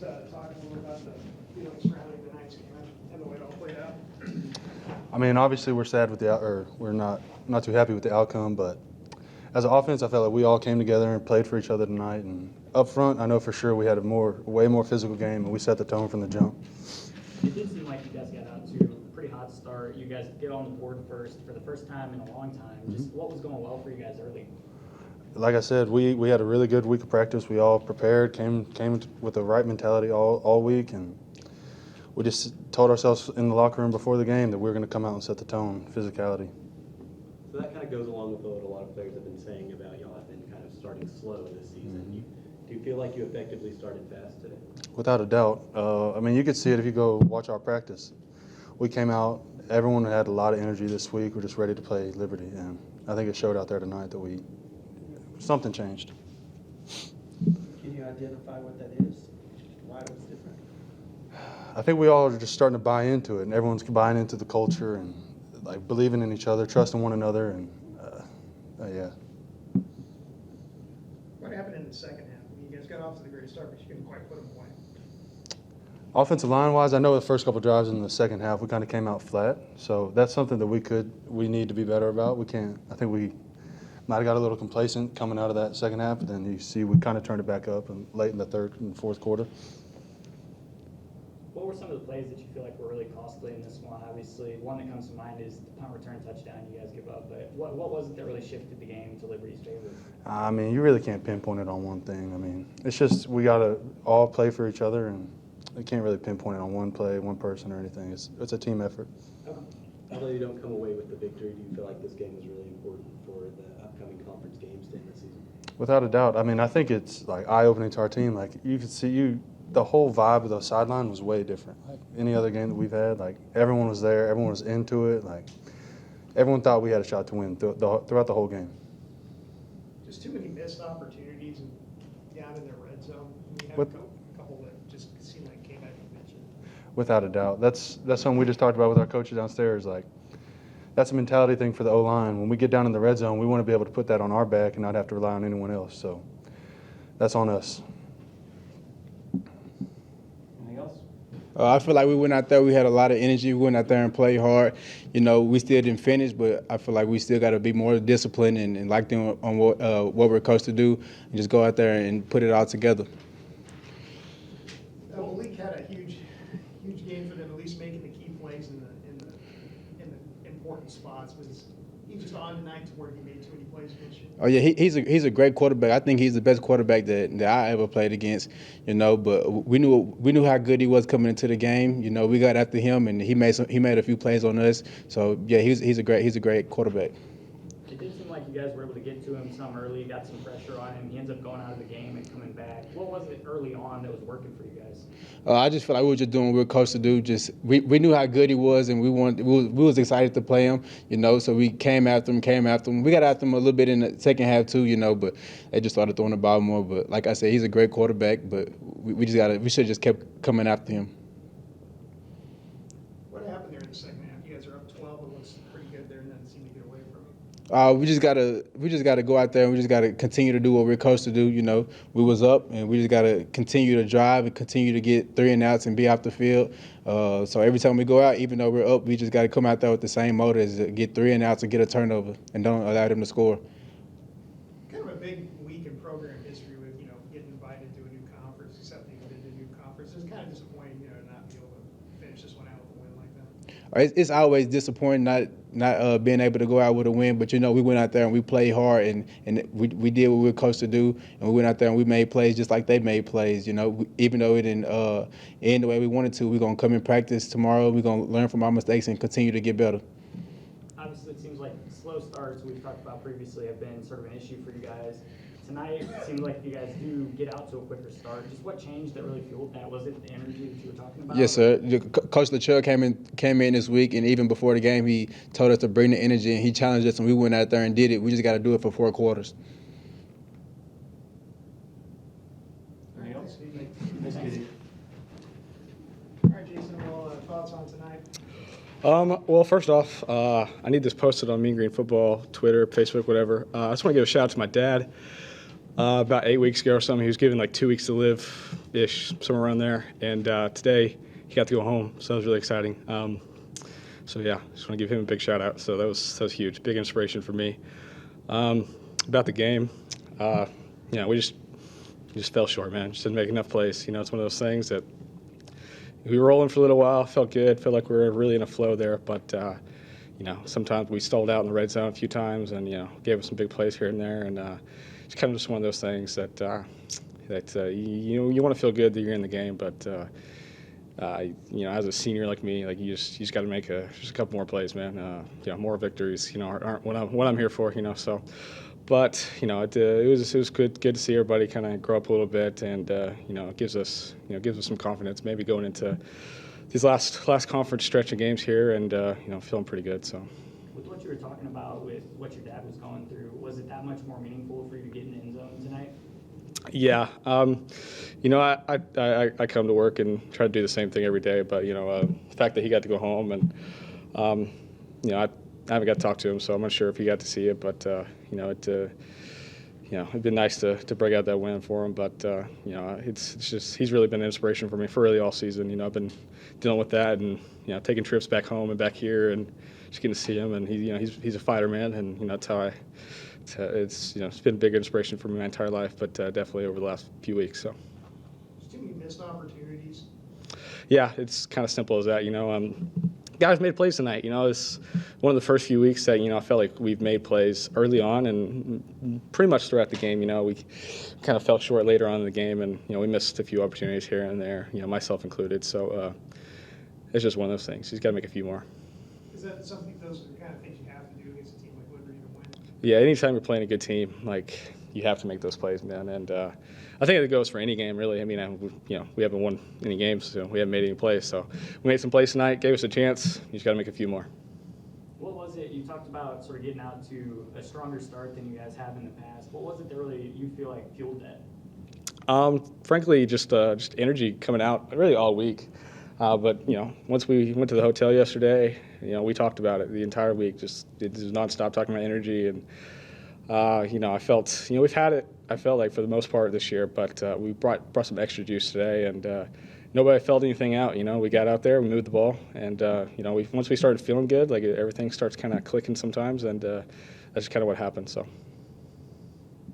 just talk a little about the feelings surrounding tonight's game and the way it all played out. I mean, obviously we're sad with we're not too happy with the outcome, but as an offense, I felt like we all came together and played for each other tonight. And up front, I know for sure we had a way more physical game, and we set the tone from the jump. It did seem like you guys got out to a pretty hot start. You guys get on the board first for the first time in a long time. Just what was going well for you guys early? Like I said, we had a really good week of practice. We all prepared, came with the right mentality all week, and we just told ourselves in the locker room before the game that we were going to come out and set the tone, physicality. So that kind of goes along with what a lot of players have been saying about y'all have been kind of starting slow this season. Do you feel like you effectively started fast today? Without a doubt. I mean, you could see it if you go watch our practice. We came out, everyone had a lot of energy this week. We're just ready to play Liberty, and I think it showed out there tonight that something changed. Can you identify what that is? Why it was different? I think we all are just starting to buy into it, and everyone's buying into the culture and like believing in each other, trusting one another, and yeah. What happened in the second half? I mean, you guys got off to the great start, but you couldn't quite put them away. Offensive line-wise, I know the first couple drives in the second half we kind of came out flat, so that's something that we need to be better about. I think we might have got a little complacent coming out of that second half, but then you see we kind of turned it back up and late in the third and fourth quarter. What were some of the plays that you feel like were really costly in this one? Obviously, one that comes to mind is the punt return touchdown you guys give up. But what was it that really shifted the game to Liberty's favor? I mean, you really can't pinpoint it on one thing. I mean, it's just we got to all play for each other, and you can't really pinpoint it on one play, one person, or anything. It's a team effort. Okay. Although you don't come away with the victory, do you feel like this game is really important for the upcoming conference games to end the season? Without a doubt. I mean, I think it's like eye-opening to our team. Like you could see the whole vibe of the sideline was way different. Like any other game that we've had, like everyone was there, everyone was into it. Like everyone thought we had a shot to win throughout the whole game. Just too many missed opportunities and down in their red zone. We had What- a couple that just seemed like came back and mentioned. Without a doubt. That's something we just talked about with our coaches downstairs. Like that's a mentality thing for the O-line. When we get down in the red zone, we want to be able to put that on our back and not have to rely on anyone else. So that's on us. Anything else? I feel like we went out there, we had a lot of energy. We went out there and played hard. You know, we still didn't finish, but I feel like we still got to be more disciplined and like them on what we're coached to do and just go out there and put it all together. Malik had a huge game for them, at least making the key plays in the important spots. Was he just on tonight to where he made too many plays against you? Oh yeah, he's a great quarterback. I think he's the best quarterback that I ever played against. You know, but we knew how good he was coming into the game. You know, we got after him and he made a few plays on us. So yeah, he's a great quarterback. It did seem like you guys were able to get to him some early, got some pressure on him. He ends up going out of the game and coming back. What was it early on that was working for you guys? I just feel like we were just doing what we were coached to do. Just we knew how good he was, and we was excited to play him. You know, so we came after him. We got after him a little bit in the second half too. You know, but they just started throwing the ball more. But like I said, he's a great quarterback. But we should have just kept coming after him. What happened there in the second half? You guys are up 12. It looks pretty good there, and then seem to get away from it. We just gotta go out there and we just gotta continue to do what we're coached to do. You know, we was up and we just gotta continue to drive and continue to get 3 and outs and be off the field. So every time we go out, even though we're up, we just gotta come out there with the same motive as to get 3 and outs and get a turnover and don't allow them to score. Kind of a big week in program history with, getting invited to a new conference, accepting it into a new conference. It's kind of disappointing, to not be able to finish this one out with a win like that. It's always disappointing not being able to go out with a win, but we went out there and we played hard and we did what we were coached to do, and we went out there and we made plays just like they made plays. Even though it didn't end the way we wanted to, we're gonna come in practice tomorrow. We're gonna learn from our mistakes and continue to get better. Obviously, it seems like slow starts we've talked about previously have been sort of an issue for you guys. Tonight, it seems like you guys do get out to a quicker start. Just what changed that really fueled that? Was it the energy that you were talking about? Yes, sir. Coach LeChuck came in this week, and even before the game, he told us to bring the energy, and he challenged us, and we went out there and did it. We just got to do it for 4 quarters. Anything else? Thanks. All right, Jason, well, thoughts on tonight? Well, first off, I need this posted on Mean Green Football, Twitter, Facebook, whatever. I just want to give a shout out to my dad. about 8 weeks ago or something. He was given like 2 weeks to live-ish, somewhere around there. And today he got to go home, so that was really exciting. So yeah, just want to give him a big shout out. So that was huge, big inspiration for me. About the game, we just fell short, man. Just didn't make enough plays. It's one of those things that we were rolling for a little while, felt good, felt like we were really in a flow there, but sometimes we stalled out in the red zone a few times, and gave us some big plays here and there, and it's kind of just one of those things that you want to feel good that you're in the game, but as a senior like me, like you just got to make just a couple more plays, man. More victories, aren't what I'm here for, so. But it was good to see everybody kind of grow up a little bit, and it gives us some confidence, maybe going into these last conference stretch of games here, and feeling pretty good. So. With what you were talking about, with what your dad was going through, was it that much more meaningful for you to get in the end zone tonight? Yeah, I come to work and try to do the same thing every day, but the fact that he got to go home, and I haven't got to talk to him, so I'm not sure if he got to see it, but it'd been nice to break out that win for him. But it's just he's really been an inspiration for me for really all season. I've been dealing with that, and taking trips back home and back here, and just getting to see him. And he's a fighter, man, and that's how it's been a big inspiration for me my entire life, but definitely over the last few weeks. So. There's too many missed opportunities. Yeah, it's kind of simple as that. Guys made plays tonight. It's one of the first few weeks that I felt like we've made plays early on and pretty much throughout the game. We kind of fell short later on in the game, and we missed a few opportunities here and there. Myself included. So it's just one of those things. He's got to make a few more. Is that something? Those are the kind of things you have to do against a team like Woodbury to win. Yeah, anytime you're playing a good team, like you have to make those plays, man. And I think it goes for any game, really. I mean, we haven't won any games, so we haven't made any plays. So we made some plays tonight, gave us a chance. You just got to make a few more. What was it? You talked about sort of getting out to a stronger start than you guys have in the past. What was it that really you feel like fueled that? Frankly, just energy coming out really all week. But once we went to the hotel yesterday, we talked about it the entire week. It was nonstop talking about energy, and I felt we've had it. I felt like for the most part this year, but we brought some extra juice today, and nobody felt anything out. We got out there, we moved the ball, and once we started feeling good, like everything starts kind of clicking sometimes, and that's kind of what happened. So.